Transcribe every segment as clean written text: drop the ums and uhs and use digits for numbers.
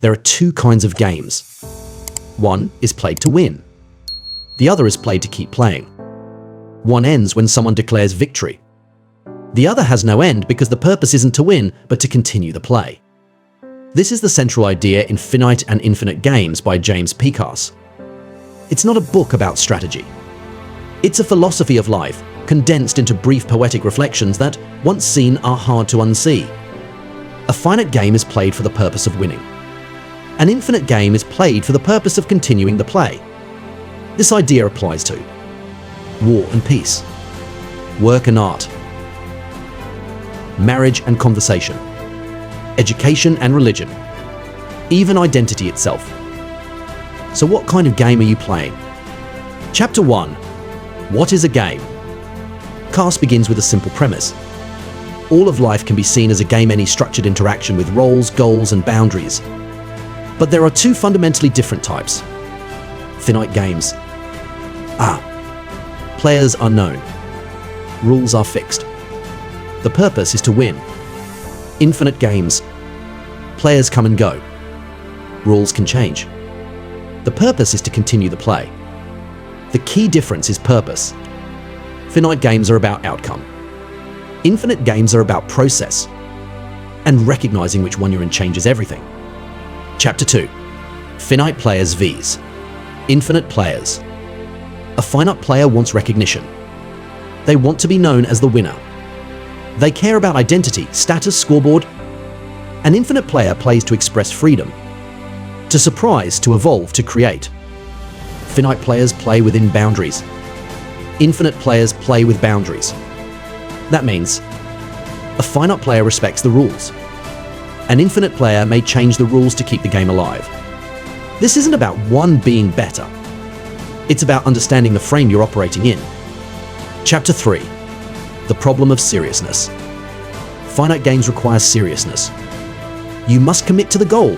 There are two kinds of games. One is played to win. The other is played to keep playing. One ends when someone declares victory. The other has no end because the purpose isn't to win, but to continue the play. This is the central idea in Finite and Infinite Games by James P. Carse. It's not a book about strategy. It's a philosophy of life, condensed into brief poetic reflections that, once seen, are hard to unsee. A finite game is played for the purpose of winning. An infinite game is played for the purpose of continuing the play. This idea applies to war and peace, work and art, marriage and conversation, education and religion, even identity itself. So what kind of game are you playing? Chapter 1. What is a game? Carse begins with a simple premise. All of life can be seen as a game, any structured interaction with roles, goals, and boundaries. But there are two fundamentally different types. Finite games. Players are known. Rules are fixed. The purpose is to win. Infinite games. Players come and go. Rules can change. The purpose is to continue the play. The key difference is purpose. Finite games are about outcome. Infinite games are about process. And recognizing which one you're in changes everything. Chapter 2. Finite players vs. Infinite players. A finite player wants recognition. They want to be known as the winner. They care about identity, status, scoreboard. An infinite player plays to express freedom, to surprise, to evolve, to create. Finite players play within boundaries. Infinite players play with boundaries. That means a finite player respects the rules. An infinite player may change the rules to keep the game alive. This isn't about one being better. It's about understanding the frame you're operating in. Chapter 3. The problem of seriousness. Finite games require seriousness. You must commit to the goal.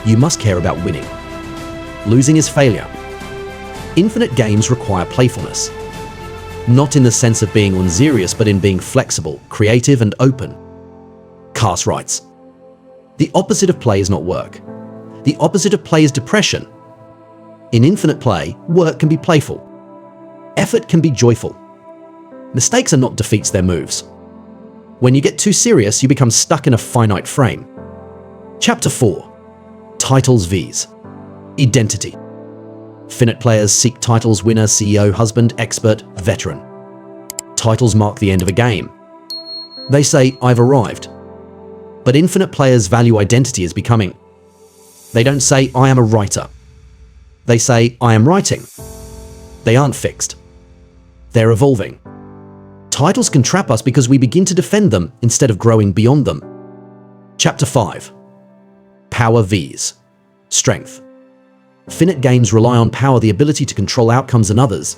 You must care about winning. Losing is failure. Infinite games require playfulness. Not in the sense of being unserious, but in being flexible, creative, and open. Carse writes, "The opposite of play is not work. The opposite of play is depression. In infinite play, work can be playful. Effort can be joyful. Mistakes are not defeats, they're moves. When you get too serious, you become stuck in a finite frame." Chapter 4. Titles vs. Identity. Finite players seek titles: winner, CEO, husband, expert, veteran. Titles mark the end of a game. They say, "I've arrived." But infinite players value identity as becoming. They don't say, "I am a writer." They say, "I am writing." They aren't fixed. They're evolving. Titles can trap us because we begin to defend them instead of growing beyond them. Chapter 5. Power vs. Strength. Finite games rely on power, the ability to control outcomes and others.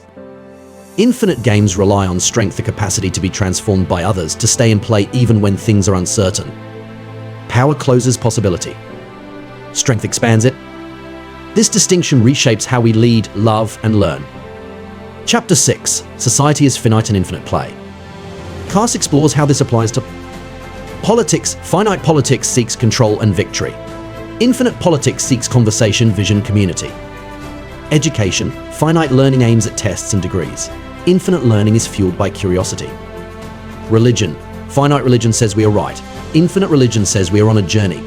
Infinite games rely on strength, the capacity to be transformed by others, to stay in play even when things are uncertain. Power closes possibility. Strength expands it. This distinction reshapes how we lead, love, and learn. Chapter 6. Society is finite and infinite play. Carse explores how this applies to politics. Finite politics seeks control and victory. Infinite politics seeks conversation, vision, community. Education. Finite learning aims at tests and degrees. Infinite learning is fueled by curiosity. Religion. Finite religion says we are right. Infinite religion says we are on a journey.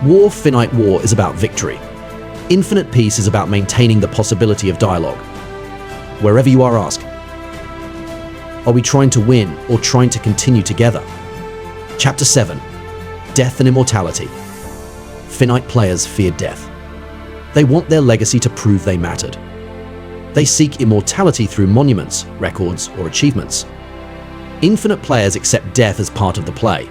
War. Finite war is about victory. Infinite peace is about maintaining the possibility of dialogue. Wherever you are, ask, are we trying to win or trying to continue together? Chapter 7. Death and immortality. Finite players fear death. They want their legacy to prove they mattered. They seek immortality through monuments, records, or achievements. Infinite players accept death as part of the play.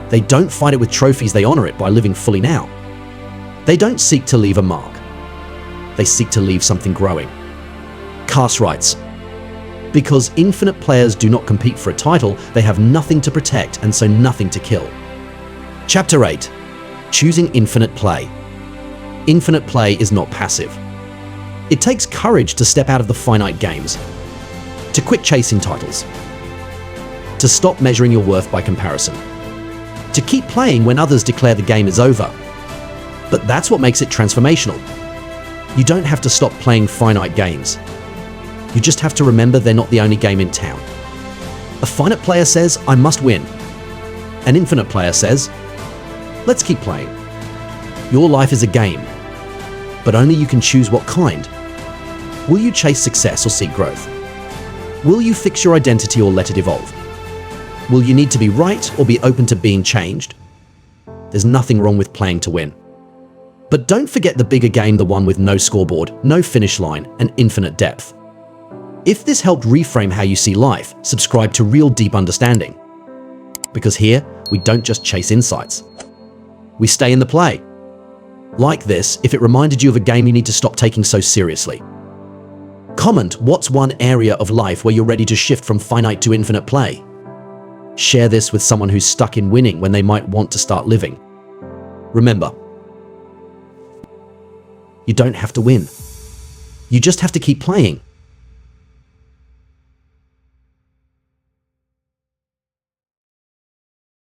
They don't fight it with trophies, they honor it by living fully now. They don't seek to leave a mark. They seek to leave something growing. Carse writes, "Because infinite players do not compete for a title, they have nothing to protect and so nothing to kill." Chapter 8. Choosing infinite play. Infinite play is not passive. It takes courage to step out of the finite games, to quit chasing titles, to stop measuring your worth by comparison, to keep playing when others declare the game is over. But that's what makes it transformational. You don't have to stop playing finite games. You just have to remember they're not the only game in town. A finite player says, I must win. An infinite player says, let's keep playing. Your life is a game, but only you can choose what kind. Will you chase success or seek growth? Will you fix your identity or let it evolve? Will you need to be right or be open to being changed? There's nothing wrong with playing to win. But don't forget the bigger game, the one with no scoreboard, no finish line, and infinite depth. If this helped reframe how you see life, subscribe to Real Deep Understanding. Because here, we don't just chase insights. We stay in the play. Like this if it reminded you of a game you need to stop taking so seriously. Comment what's one area of life where you're ready to shift from finite to infinite play. Share this with someone who's stuck in winning when they might want to start living. Remember, you don't have to win. You just have to keep playing.